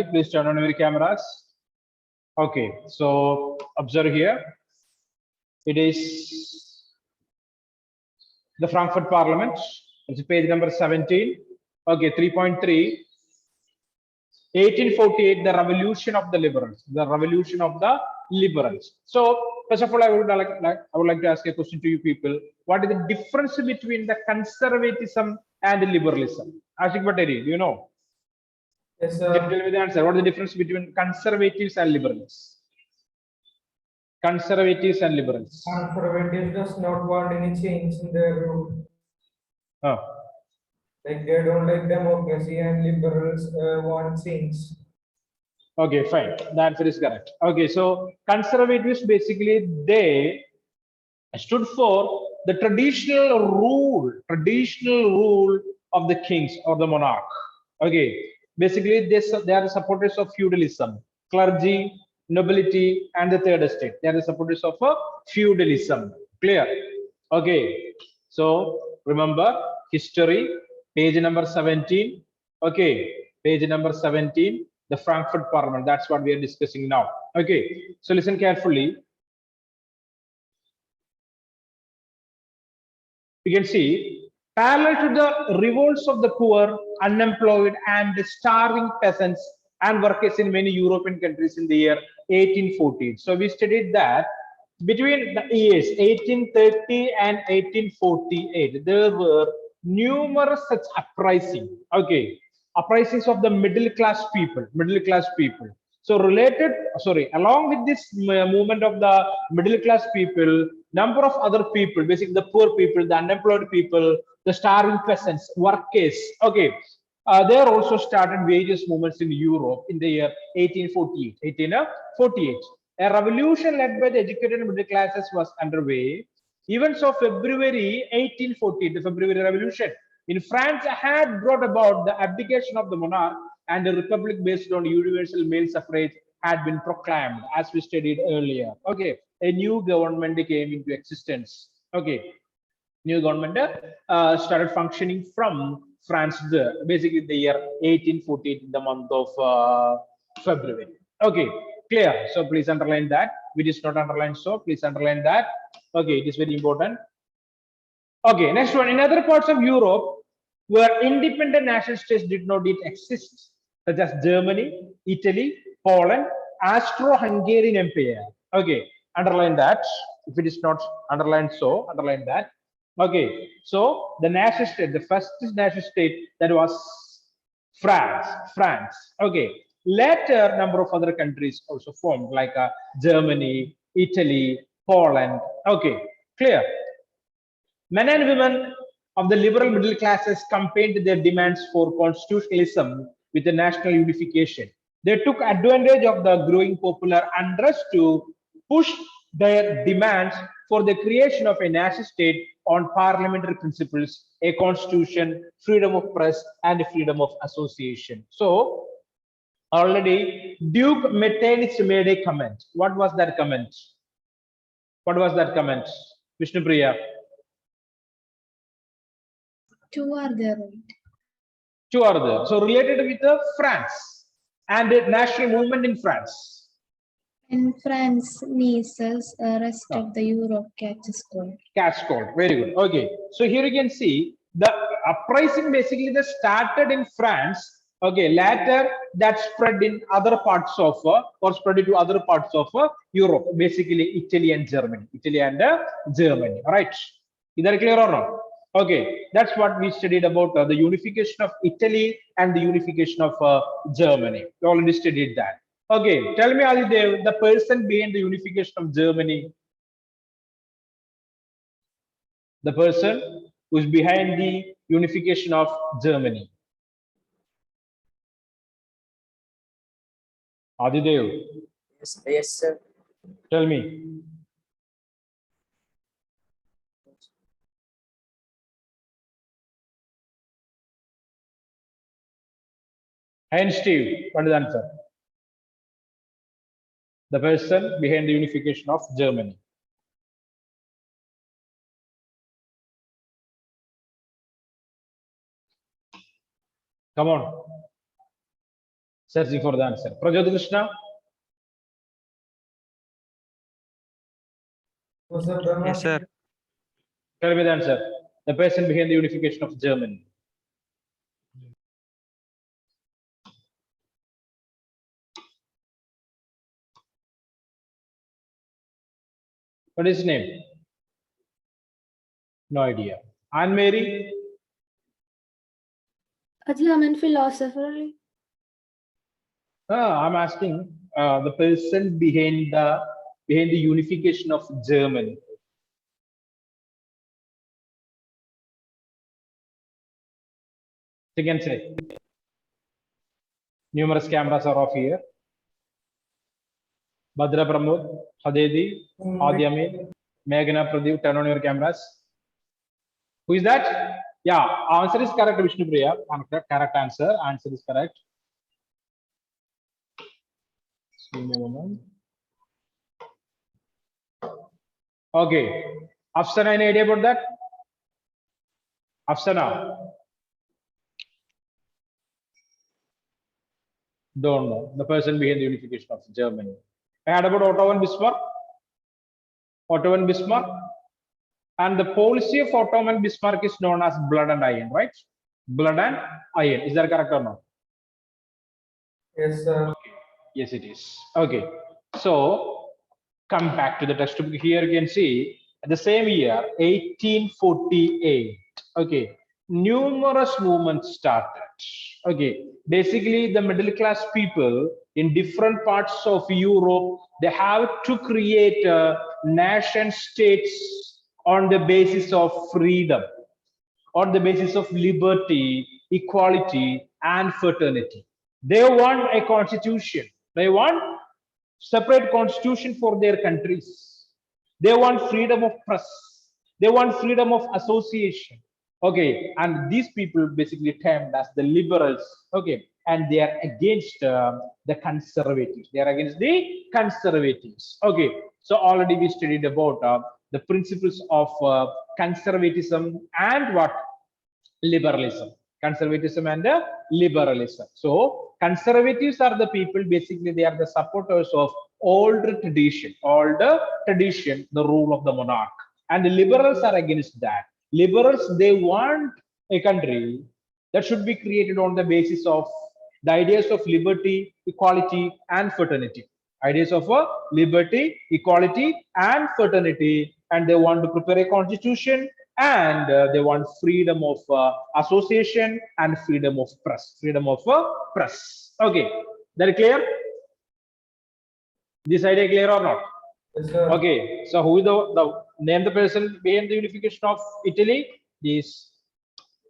Please turn on your cameras. Okay, so observe here. It is the Frankfurt Parliament. It's page number 17. Okay, 3.3. 1848, the revolution of the liberals. The revolution of the liberals. So, first of all, I would like to ask a question to you people. What is the difference between the conservatism and liberalism? Ashik Bhattari, do you know? Yes, Tell me the answer. What is the difference between conservatives and liberals? Conservatives and liberals. Conservatives does not want any change in their rule. Oh. Like they don't like democracy, and liberals want change. Okay, fine. The answer is correct. Okay, so conservatives basically they stood for the traditional rule of the kings or the monarch. Okay, basically they are the supporters of feudalism, clergy, nobility, and the third estate. They are the supporters of feudalism. Clear? Okay, so remember history, page number 17. Okay, page number 17. The Frankfurt Parliament. That's what we are discussing now. Okay, so listen carefully. You can see parallel to the revolts of the poor, unemployed, and starving peasants and workers in many European countries in the year 1840. So we studied that between the years 1830 and 1848, there were numerous such uprisings. Okay, uprisings of the middle class people. So along with this movement of the middle class people, number of other people, basically the poor people, the unemployed people, the starving peasants, workers. Okay, there also started various movements in Europe in the year 1848. 1848. A revolution led by the educated middle classes was underway. Events of February 1848, the February Revolution in France had brought about the abdication of the monarch, and a republic based on universal male suffrage had been proclaimed, as we studied earlier. Okay, a new government came into existence. Okay, new government started functioning from France, basically the year 1848, in the month of February. Okay, clear. So please underline that. Which is not underlined, so please underline that. Okay, it is very important. Okay, next one. In other parts of Europe, where independent national states did not yet exist, such as Germany, Italy, Poland, Austro-Hungarian Empire. Okay, underline that. If it is not underlined, so underline that. Okay, so the national state, the first national state, that was France. Okay, later number of other countries also formed, like Germany, Italy, Poland. Okay, clear. Men and women of the liberal middle classes campaigned their demands for constitutionalism with the national unification. They took advantage of the growing popular unrest to push their demands for the creation of a national state on parliamentary principles, a constitution, freedom of press, and freedom of association. So, already Duke Metternich made a comment. What was that comment? What was that comment? Vishnu Priya. Two are there, right? Two are there. So related with France and the national movement in France. In France, Nice's rest of the Europe catches cold. Catch cold. Very good. Okay. So here you can see the uprising basically that started in France. Okay. Later that spread in other parts of or spread into other parts of Europe, basically Italy and Germany. All right. Is that clear or not? Okay, that's what we studied about the unification of Italy and the unification of Germany. We already studied that. Okay, tell me, Adidev, the person behind the unification of Germany. The person who is behind the unification of Germany. Adidev. Yes, sir. Tell me. And Steve, what is the answer? The person behind the unification of Germany. Come on. Searching for the answer. Prajot Krishna. Brahma. Yes, sir. Tell me the answer. The person behind the unification of Germany. What is his name? No idea. Anne Mary. A German philosopher. I'm asking the person behind the unification of Germany. You can say. Numerous cameras are off here. Badra Pramod, Hadedi, Adyamin, Meghna Pradeep, turn on your cameras. Who is that? Yeah, answer is correct, Vishnu Priya. Correct answer. Answer is correct. Give me a moment. Okay. Afsana, any idea about that? Afsana. Don't know. The person behind the unification of Germany. I heard about Otto and Bismarck. Otto and Bismarck. And the policy of Otto and Bismarck is known as blood and iron, right? Blood and iron. Is that correct or not? Yes, sir. Yes, it is. Okay. So come back to the textbook. Here you can see the same year, 1848. Okay. Numerous movements started. Okay. Basically, the middle class people in different parts of Europe, they have to create nation states on the basis of freedom, on the basis of liberty, equality, and fraternity. They want a constitution. They want separate constitution for their countries. They want freedom of press. They want freedom of association. Okay, and these people basically termed as the liberals. Okay, and they are against the conservatives. They are against the conservatives. Okay, so already we studied about the principles of conservatism and what? Liberalism. Conservatism and liberalism. So conservatives are the people, basically they are the supporters of older tradition, the rule of the monarch. And the liberals are against that. Liberals, they want a country that should be created on the basis of the ideas of liberty, equality, and fraternity. Ideas of liberty, equality, and fraternity. And they want to prepare a constitution, and they want freedom of association and freedom of press. Freedom of press. Okay, that clear? This idea clear or not? Yes, sir. Okay, so who is the name the person behind the unification of Italy? Is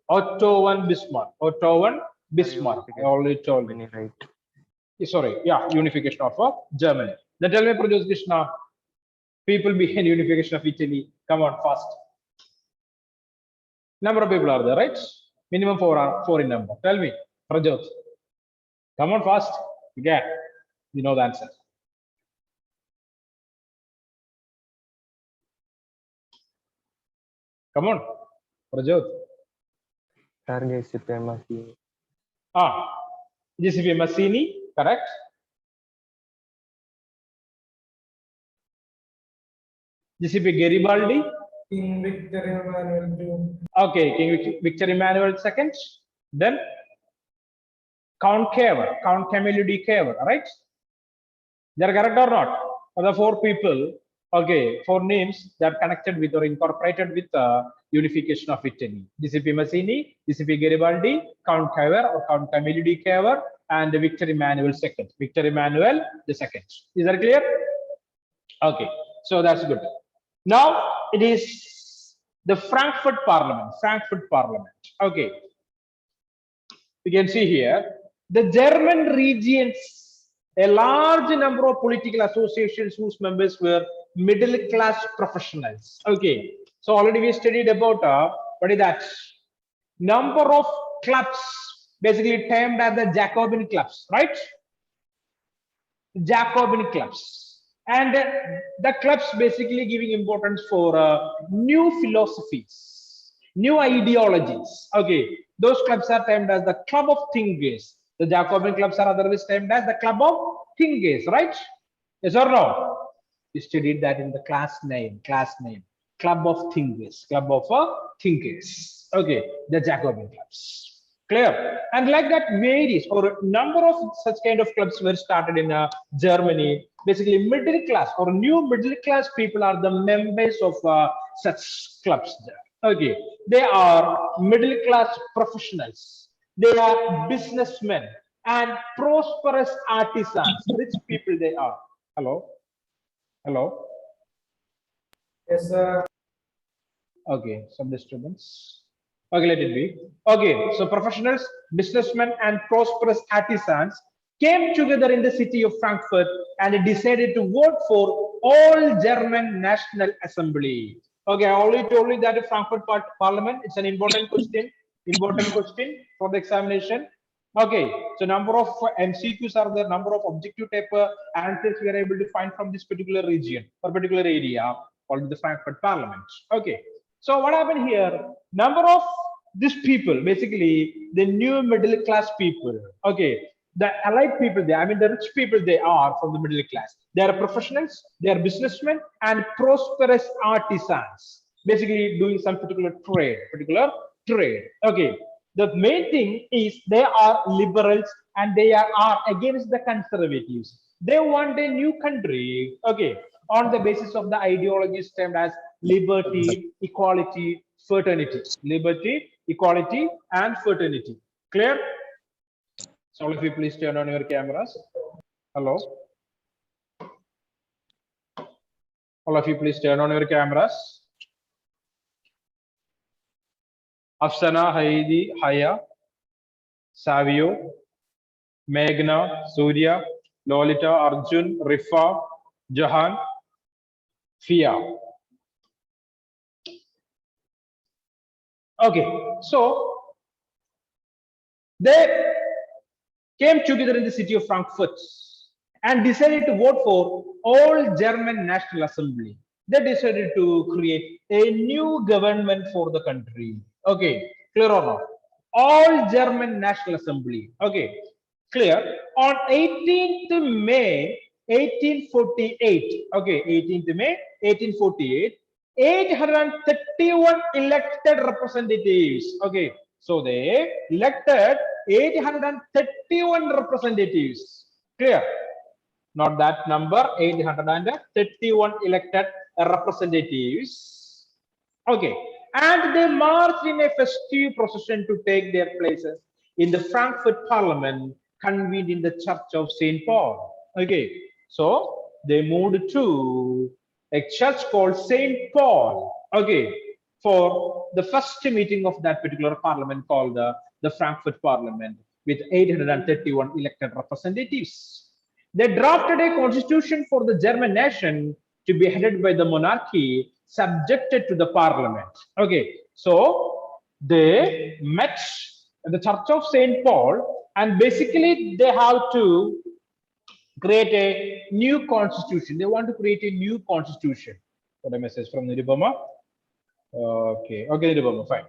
Otto and Bismarck. Otto and Bismarck. I already told you. Right. Sorry, yeah, unification of Germany. Then tell me, Prajot Krishna, people behind unification of Italy. Come on, fast. Number of people are there, right? Minimum four in number. Tell me, Prajot. Come on, fast. You know the answer. Come on, Prajot. Giuseppe Mazzini. Giuseppe Mazzini, correct? Giuseppe Garibaldi. King Victor Emmanuel II. Okay, King Victor Emmanuel II. Then Count Camillo di Cavour, right? They are correct or not? For the four people, okay, four names that are connected with or incorporated with the unification of Italy. Giuseppe Mazzini, Giuseppe Garibaldi, Count Cavour or Count Camillo di Cavour, and Victor Emmanuel II. Victor Emmanuel II. Is that clear? Okay, so that's good. Now it is the Frankfurt Parliament. Okay, you can see here the German regions, a large number of political associations whose members were middle class professionals. Okay, so already we studied about what is that? Number of clubs, basically termed as the Jacobin clubs, right? Jacobin clubs. And the clubs basically giving importance for new philosophies, new ideologies. Okay, those clubs are termed as the club of thinkers, The Jacobin clubs are otherwise termed as the Club of Thinkers, right? Yes or no? We studied that in the class name. Club of Thinkers. Club of Thinkers. Okay, the Jacobin clubs. Clear? And like that varies, or a number of such kind of clubs were started in Germany. Basically, middle class or new middle class people are the members of such clubs there. Okay, they are middle class professionals. They are businessmen and prosperous artisans. Rich people they are. Hello? Hello? Yes, sir. Okay, some disturbance. Okay, let it be. Okay, so professionals, businessmen, and prosperous artisans came together in the city of Frankfurt and decided to vote for all German National Assembly. Okay, I already told you that the Frankfurt Parliament, it's an important question for the examination. Okay, so number of MCQs are there, number of objective type answers we are able to find from this particular region or particular area called the Frankfurt Parliament. Okay, so what happened here? Number of these people, basically the new middle class people, okay, the elite people there, I mean the rich people they are from the middle class. They are professionals, they are businessmen and prosperous artisans, basically doing some particular trade. Okay, the main thing is they are liberals and they are against the conservatives. They want a new country, okay, on the basis of the ideologies termed as liberty, equality, fraternity. Liberty, equality, and fraternity. Clear? So all of you please turn on your cameras. Hello? All of you please turn on your cameras. Afsana, Heidi, Haya, Savio, Meghna, Surya, Lolita, Arjun, Rifa, Jahan, Fia. Okay, so they came together in the city of Frankfurt and decided to vote for all German National Assembly. They decided to create a new government for the country. Okay, clear or not? All German National Assembly. Okay, clear. On 18th May 1848. Okay, 18th May 1848. 831 elected representatives. Okay, so they elected 831 representatives. Clear? Not that number, 831 elected representatives. Okay, and they marched in a festive procession to take their places in the Frankfurt Parliament convened in the Church of St. Paul. Okay, so they moved to a church called St. Paul, okay, for the first meeting of that particular parliament called the Frankfurt Parliament with 831 elected representatives. They drafted a constitution for the German nation to be headed by the monarchy, subjected to the parliament. Okay, so they met at the Church of St. Paul, and basically they have to create a new constitution. They want to create a new constitution. Got a message from Nirubama. Okay, Nirubama, fine.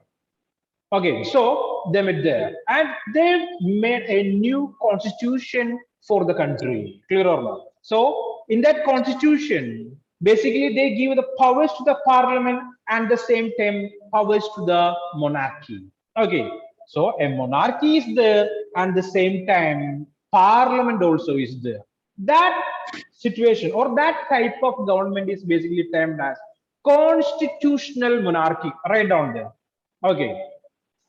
Okay, so they met there and they made a new constitution for the country. Clear or not? So in that constitution, basically they give the powers to the parliament and the same time powers to the monarchy. Okay, so a monarchy is there and the same time parliament also is there. That situation or that type of government is basically termed as constitutional monarchy. Right down there. Okay,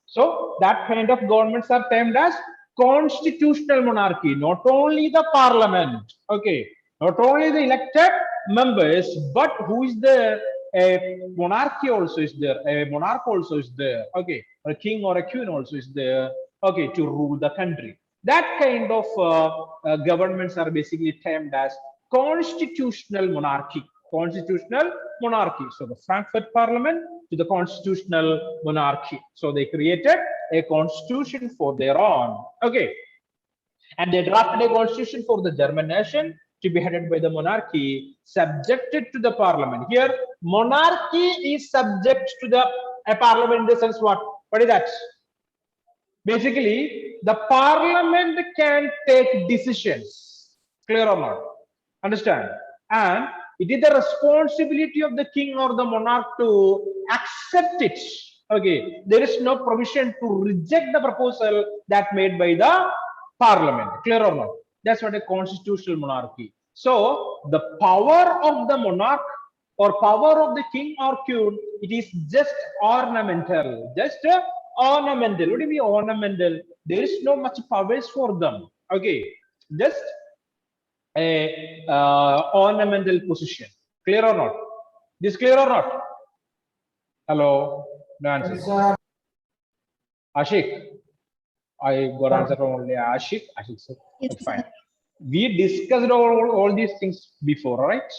so that kind of governments are termed as constitutional monarchy. Not only the parliament, okay, not only the elected members, but who is there? A monarchy also is there. A monarch also is there. Okay, a king or a queen also is there. Okay, to rule the country. That kind of governments are basically termed as constitutional monarchy. Constitutional monarchy. So the Frankfurt Parliament to the constitutional monarchy. So they created a constitution for their own. Okay. And they drafted a constitution for the German nation to be headed by the monarchy, subjected to the parliament. Here, monarchy is subject to the parliament in the sense what? What is that? Basically, the parliament can take decisions. Clear or not? Understand? And it is the responsibility of the king or the monarch to accept it. Okay, there is no provision to reject the proposal that made by the parliament. Clear or not? That's what a constitutional monarchy. So the power of the monarch or power of the king or queen, it is just ornamental. Just ornamental. What do you mean ornamental? There is no much powers for them. Okay, just a ornamental position. Clear or not? This clear or not? Hello, no answer. Yes, sir. Ashik, I got answer from only Ashik. Ashik said, Yes, okay, fine. sir. We discussed all these things before, right?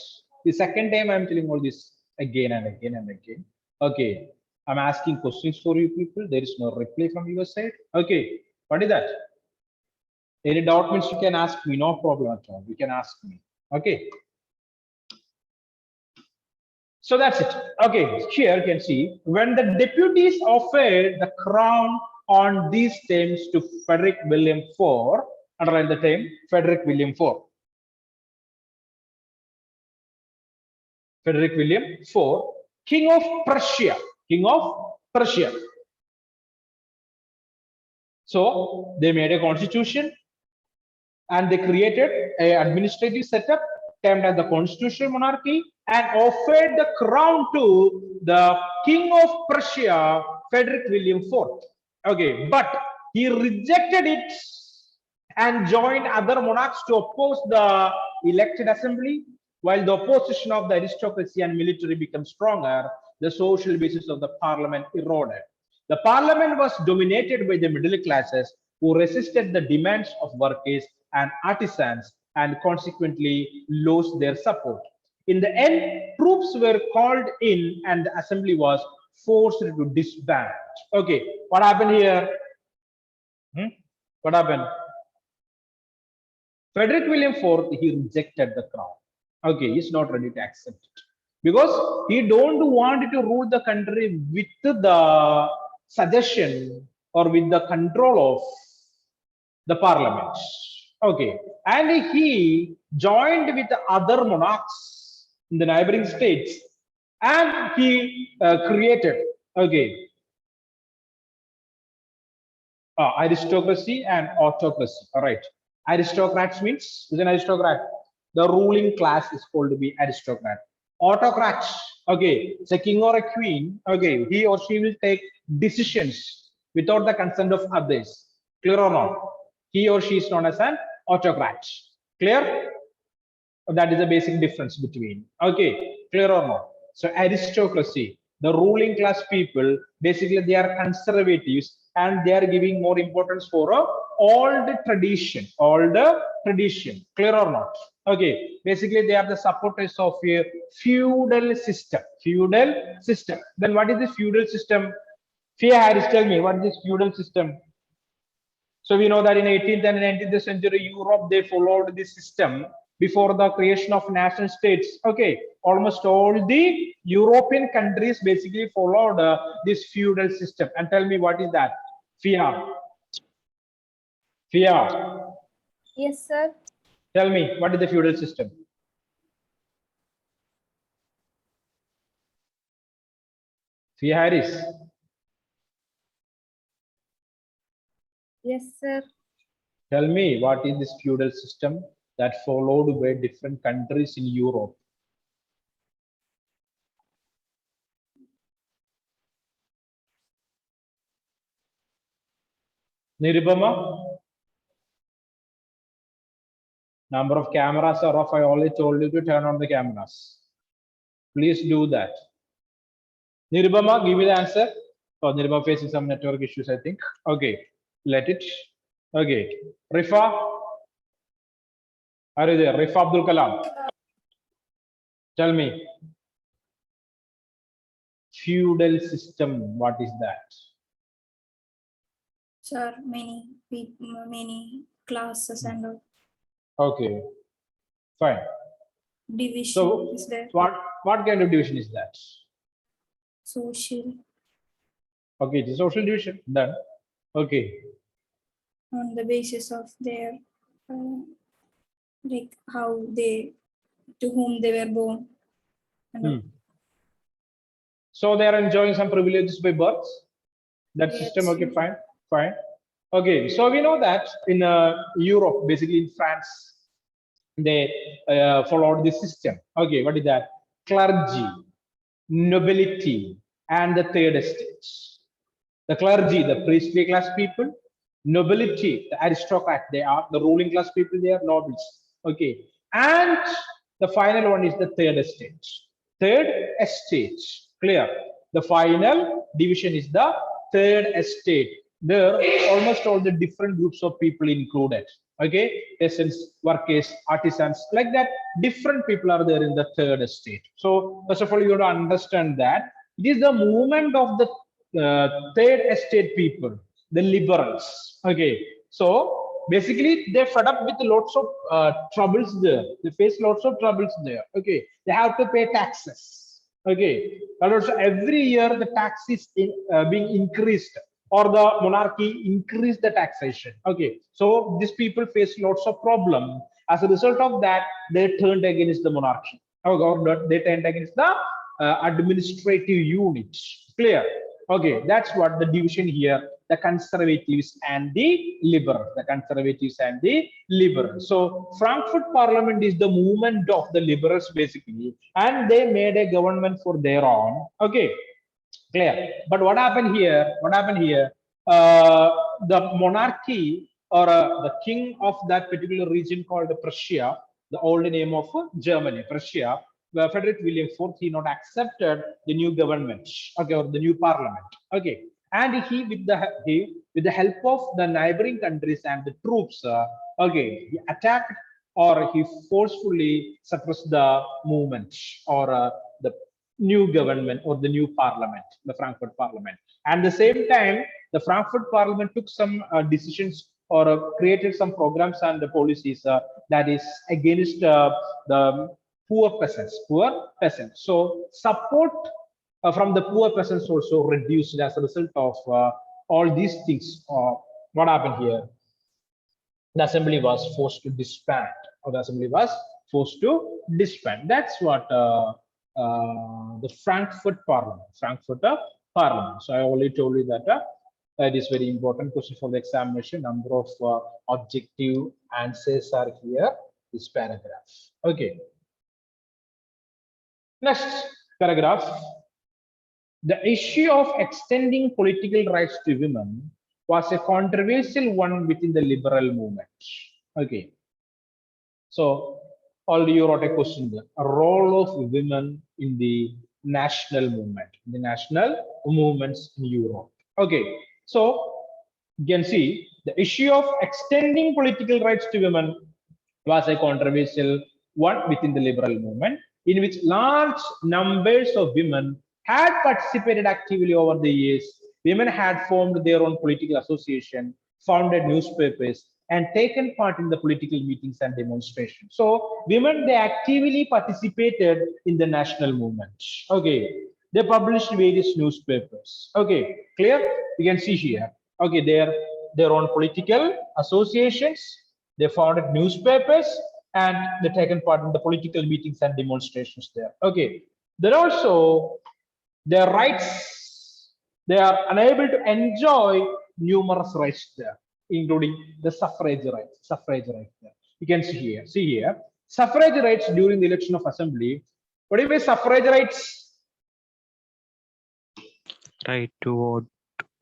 The second time I'm telling all this again and again and again. Okay, I'm asking questions for you people. There is no reply from your side. Okay, what is that? Any doubt means you can ask me, no problem at all. You can ask me. Okay. So that's it. Okay, here you can see when the deputies offered the crown on these terms to Frederick William IV, underline the term Frederick William IV. Frederick William IV, King of Prussia. King of Prussia. So they made a constitution and they created an administrative setup termed as the constitutional monarchy and offered the crown to the King of Prussia, Frederick William IV. Okay, but he rejected it and joined other monarchs to oppose the elected assembly. While the opposition of the aristocracy and military became stronger, the social basis of the parliament eroded. The parliament was dominated by the middle classes who resisted the demands of workers and artisans and consequently lost their support. In the end, troops were called in and the assembly was forced to disband. Okay, what happened here? What happened? Frederick William IV, he rejected the crown. Okay, he's not ready to accept it because he don't want to rule the country with the suggestion or with the control of the parliament. Okay, and he joined with other monarchs in the neighboring states and he created, okay, aristocracy and autocracy. All right, aristocrats means who's an aristocrat? The ruling class is called to be aristocrat. Autocrats, okay, it's a king or a queen, okay, he or she will take decisions without the consent of others. Clear or not? He or she is known as an autocrat. Clear? That is the basic difference between. Okay, clear or not? So aristocracy, the ruling class people, basically they are conservatives and they are giving more importance for old tradition, clear or not? Okay, basically they are the supporters of a feudal system. Then what is the feudal system? Fia Harris, tell me, what is this feudal system? So we know that in 18th and 19th century Europe, they followed this system before the creation of national states. Okay, almost all the European countries basically followed this feudal system. And tell me, what is that? Fia. Yes, sir. Tell me, what is the feudal system? Fia Harris. Yes, sir. Tell me, what is this feudal system that followed by different countries in Europe? Nirubama? Number of cameras are off. I already told you to turn on the cameras. Please do that. Nirubama, give me the answer. Oh, Nirubama facing some network issues, I think. Okay, let it. Okay, Rifa. Are you there? Rifa Abdul Kalam. Tell me. Feudal system, what is that? Sir, many people, many classes and all. Okay, fine. Division So, is there. what kind of division is that? Social. Okay, it's a social division. Done. Okay. on the basis of their like how they, to whom they were born. And all. So they are enjoying some privileges by birth. That Yes, system, okay, yes. fine, fine. Okay, so we know that in Europe, basically in France, they followed this system. Okay, what is that? Clergy, nobility, and the third estate. The clergy, the priestly class people; nobility, the aristocrat, they are the ruling class people, they are nobles. Okay, and the final one is the third estate. Third estate, clear? The final division is the third estate. There almost all the different groups of people included. Okay, peasants, workers, artisans, like that. Different people are there in the third estate. So first of all, you have to understand that it is the movement of the third estate people, the liberals. Okay, so basically they fed up with lots of troubles there. They face lots of troubles there. Okay, they have to pay taxes. Okay, and also every year the tax is being increased, or the monarchy increase the taxation. Okay, so these people face lots of problem. As a result of that, they turned against the monarchy, or they turned against the administrative unit. Clear? Okay, that's what the division here, the conservatives and the liberals, the conservatives and the liberals. So Frankfurt Parliament is the movement of the liberals basically, and they made a government for their own. Okay, clear. But what happened here? What happened here? The monarchy, or the king of that particular region called Prussia, the old name of Germany, Prussia, where Frederick William IV, he not accepted the new government, okay, or the new parliament. Okay, and he with the help of the neighboring countries and the troops, okay, he attacked, or he forcefully suppressed the movement, or the new government, or the new parliament, the Frankfurt Parliament. And the same time, the Frankfurt Parliament took some decisions, or created some programs and the policies that is against the poor peasants. So support from the poor peasants also reduced as a result of all these things. What happened here? The assembly was forced to disband, or the assembly was forced to disband. That's what the Frankfurt Parliament. So I already told you that it is very important question for the examination. Number of objective answers are here. This paragraph. Okay. Next paragraph. The issue of extending political rights to women was a controversial one within the liberal movement. Okay. So already you wrote a question there. A role of women in the national movement, the national movements in Europe. Okay. So you can see the issue of extending political rights to women was a controversial one within the liberal movement, in which large numbers of women had participated actively over the years. Women had formed their own political association, founded newspapers, and taken part in the political meetings and demonstrations. So women, they actively participated in the national movement. Okay, they published various newspapers. Okay, clear? You can see here. Okay, their own political associations, they founded newspapers, and they taken part in the political meetings and demonstrations there. Okay, then also their rights, they are unable to enjoy numerous rights there, including the suffrage rights. Suffrage rights there. You can see here. See here, suffrage rights during the election of assembly. What do you mean suffrage rights? Right to vote.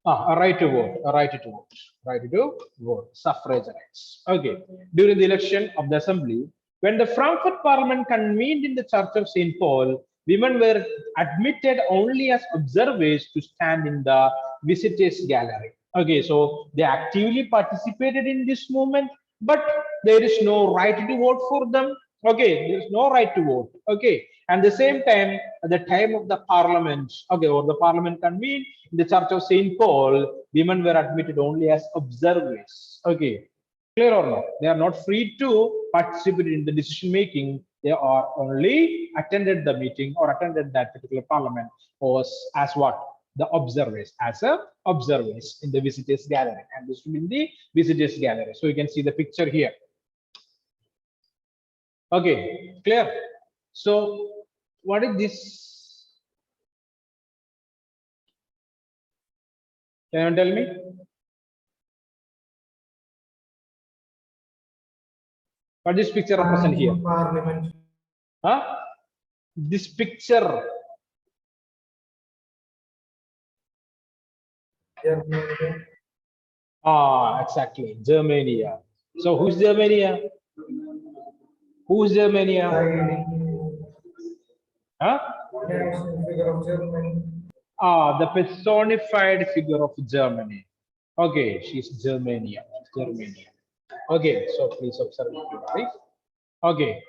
A right to vote, a right to vote, right to vote, suffrage rights. Okay. During the election of the assembly, when the Frankfurt Parliament convened in the Church of St. Paul, women were admitted only as observers to stand in the visitors' gallery. Okay, so they actively participated in this movement, but there is no right to vote for them. Okay, there is no right to vote. Okay, and the same time, at the time of the parliament, okay, or the parliament convened in the Church of St. Paul, women were admitted only as observers. Okay, clear or not? They are not free to participate in the decision making. They are only attended the meeting, or attended that particular parliament, or as what? the observers, as a observers in the visitors gallery, and this will be in the visitors gallery. So you can see the picture here. Okay, clear? So what is this? Can you tell me? What this picture represent here? Parliament. Huh? This picture. Germany. Ah, exactly. Germania. So who's Germania? Who's Germania? Guiding Huh? national figure of Germany. Ah, the personified figure of Germany. Okay, she's Germania. Germania. Okay, so please observe it, right? Okay.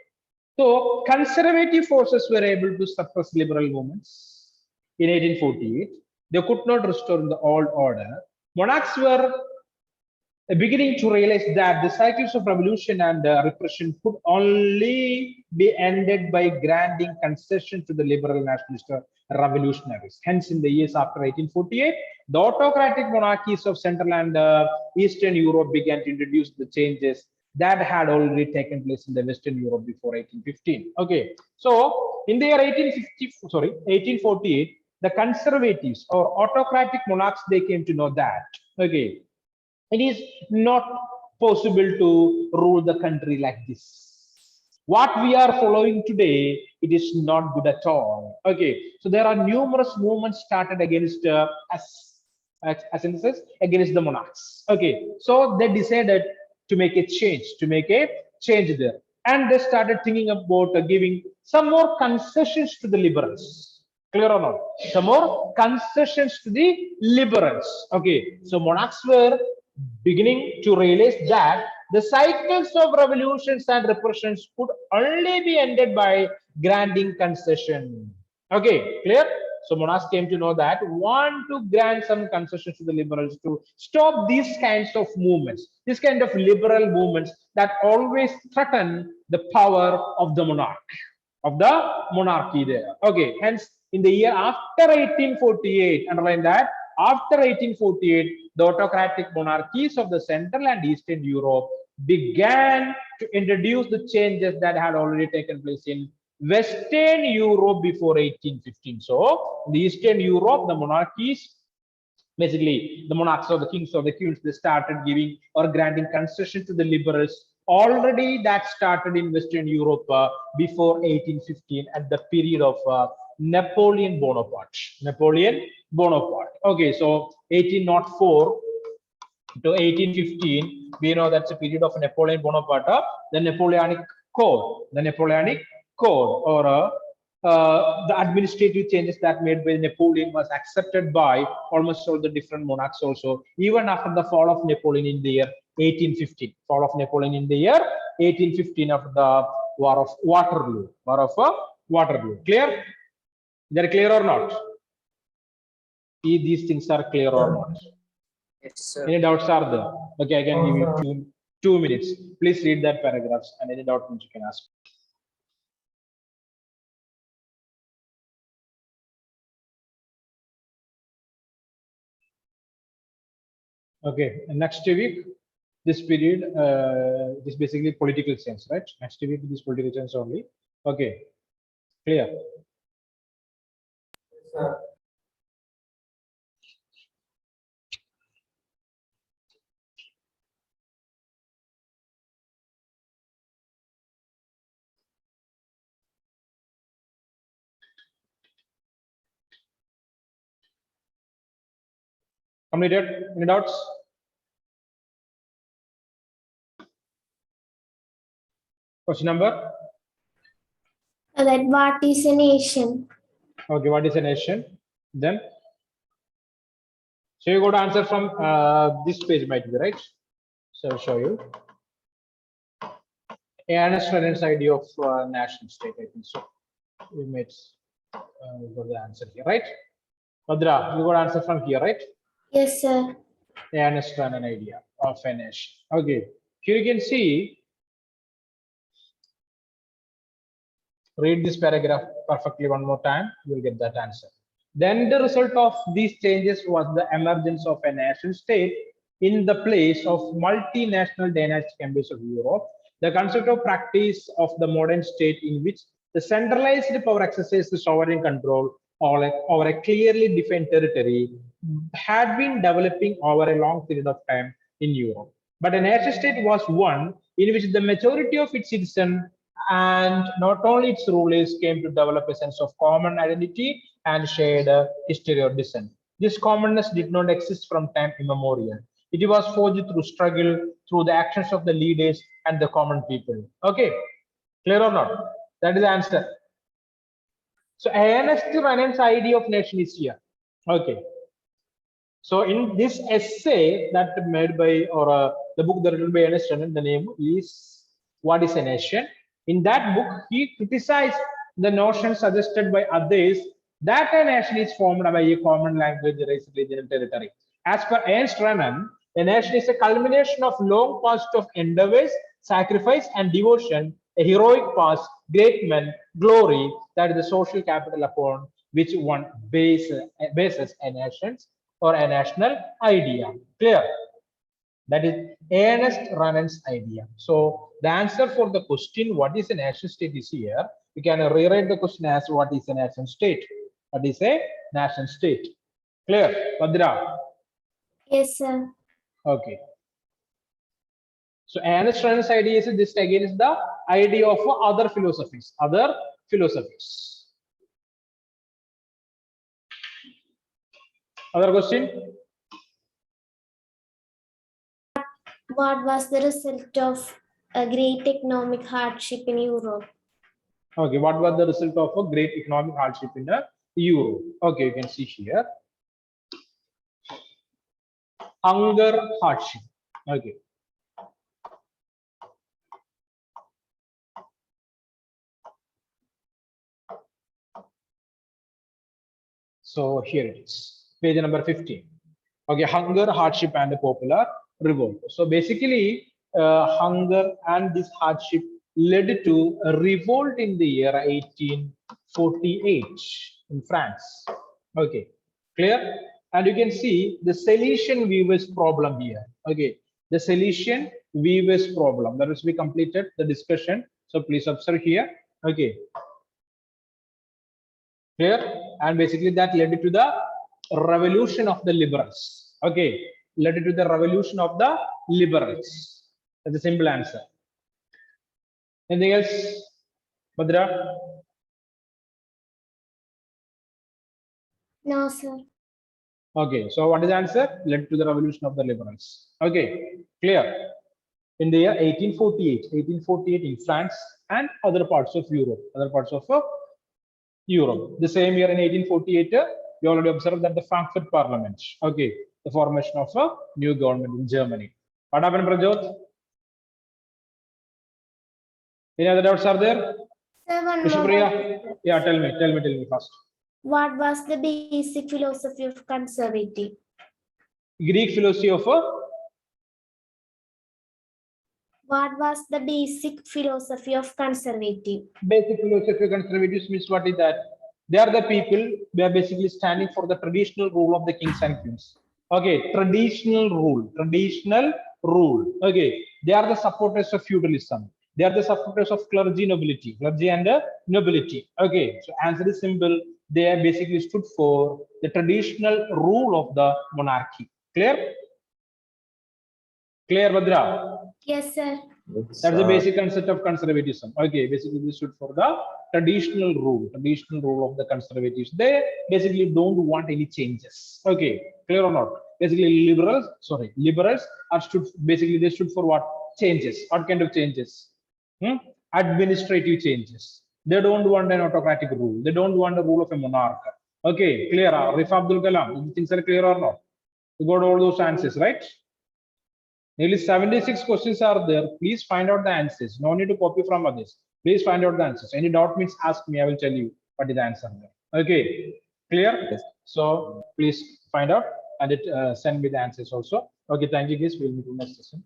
So conservative forces were able to suppress liberal movements in 1848. They could not restore the old order. Monarchs were beginning to realize that the cycles of revolution and repression could only be ended by granting concession to the liberal nationalist revolutionaries. Hence, in the years after 1848, the autocratic monarchies of Central and Eastern Europe began to introduce the changes that had already taken place in the Western Europe before 1815. Okay, so in the year 1848, the conservatives or autocratic monarchs, they came to know that, okay, it is not possible to rule the country like this. What we are following today, it is not good at all. Okay, so there are numerous movements started against as in this is against the monarchs. Okay, so they decided to make a change there, and they started thinking about giving some more concessions to the liberals. Clear or not? Some more concessions to the liberals. Okay, so monarchs were beginning to realize that the cycles of revolutions and repressions could only be ended by granting concession. Okay, clear? So monarchs came to know that want to grant some concessions to the liberals to stop these kinds of movements, this kind of liberal movements that always threaten the power of the monarchy there. Okay, hence in the year after 1848, underline that, after 1848, the autocratic monarchies of the Central and Eastern Europe began to introduce the changes that had already taken place in Western Europe before 1815. So, in the Eastern Europe, the monarchies, basically the monarchs or the kings or the queens, they started giving or granting concession to the liberals. Already that started in Western Europe before 1815 at the period of Napoleon Bonaparte. Okay, so 1804 to 1815, we know that's a period of Napoleon Bonaparte, the Napoleonic Code, or the administrative changes that made by Napoleon was accepted by almost all the different monarchs also, even after the fall of Napoleon in the year 1815. Fall of Napoleon in the year 1815 after the War of Waterloo. Clear? They're clear or not? If these things are clear or not? Yes, sir. Any doubts are there? Okay, I can give you two minutes. Please read that paragraphs, and any doubt you can ask. Okay, and next week, this period, this basically political science, right? Next week, this political science only. Okay, clear. Sir. Completed. Any doubts? Question number? That what is a nation? Okay, what is a nation? Then, so you got to answer from this page, might be right. So I'll show you. Ernest Renan's idea of national state, I think so. We made got the answer here, right? Madra, you got answer from here, right? Yes, sir. Ernest Renan idea of a nation. Okay, here you can see. Read this paragraph perfectly one more time. You will get that answer. Then the result of these changes was the emergence of a nation state in the place of multinational dynastic empires of Europe. The concept of practice of the modern state in which the centralized power exercises sovereign control over a clearly defined territory had been developing over a long period of time in Europe. But a nation state was one in which the majority of its citizens and not only its rulers came to develop a sense of common identity and shared history or descent. This commonness did not exist from time immemorial. It was forged through struggle, through the actions of the leaders and the common people. Okay, clear or not? That is the answer. So Ernest Renan's idea of nation is here. Okay. So in this essay that made by the book that written by Ernest Renan, the name is What is a Nation? In that book, he criticized the notion suggested by others that a nation is formed by a common language, race, religion, and territory. As per Ernest Renan, a nation is a culmination of long past of endeavors, sacrifice, and devotion, a heroic past, great men, glory, that is the social capital upon which one bases a nation or a national idea. Clear? That is Ernest Renan's idea. So the answer for the question, what is a nation state, is here. You can rewrite the question as what is a nation state? What is a nation state? Clear? Badra? Yes, sir. Okay. So Ernest Renan's idea is this again is the idea of other philosophies. Other philosophies. Other question? What was the result of a great economic hardship in Europe? Okay, what was the result of a great economic hardship in Europe? Okay, you can see here. Hunger hardship. Okay. So here it is, page number 15. Okay, hunger, hardship, and the popular revolt. So basically, hunger and this hardship led to a revolt in the year 1848 in France. Okay, clear? And you can see the Silesian weavers problem here. Okay, the Silesian weavers problem. That is, we completed the discussion. So please observe here. Okay. Clear? And basically that led to the revolution of the liberals. Okay, led to the revolution of the liberals. That's a simple answer. Anything else, Badra? No, sir. Okay, so what is the answer? Led to the revolution of the liberals. Okay, clear. In the year 1848 in France and other parts of Europe, The same year in 1848, we already observed that the Frankfurt Parliament, okay, the formation of a new government in Germany. What happened, Prajot? Any other doubts are there? Vishnupriya? Yeah, tell me first. What was the basic philosophy of conservative? Greek philosophy of What was the basic philosophy of conservative? basic philosophy of conservatives means what is that? They are the people, they are basically standing for the traditional rule of the kings and queens. Okay, traditional rule. Okay, they are the supporters of feudalism. They are the supporters of clergy and nobility. Okay, so answer is simple. They have basically stood for the traditional rule of the monarchy. Clear? Clear, Badra? Yes, sir. That's the basic concept of conservatism. Okay, basically this stood for the traditional rule of the conservatives. They basically don't want any changes. Okay, clear or not? Basically, liberals are they stood for what? Changes. What kind of changes? Administrative changes. They don't want an autocratic rule. They don't want the rule of a monarch. Okay, clear. Rif Abdul Kalam, things are clear or not? You got all those answers, right? Nearly 76 questions are there. Please find out the answers. No need to copy from others. Please find out the answers. Any doubt means ask me. I will tell you what is the answer there. Okay, clear? Yes. So please find out and send me the answers also. Okay, thank you guys. We'll meet in the next session.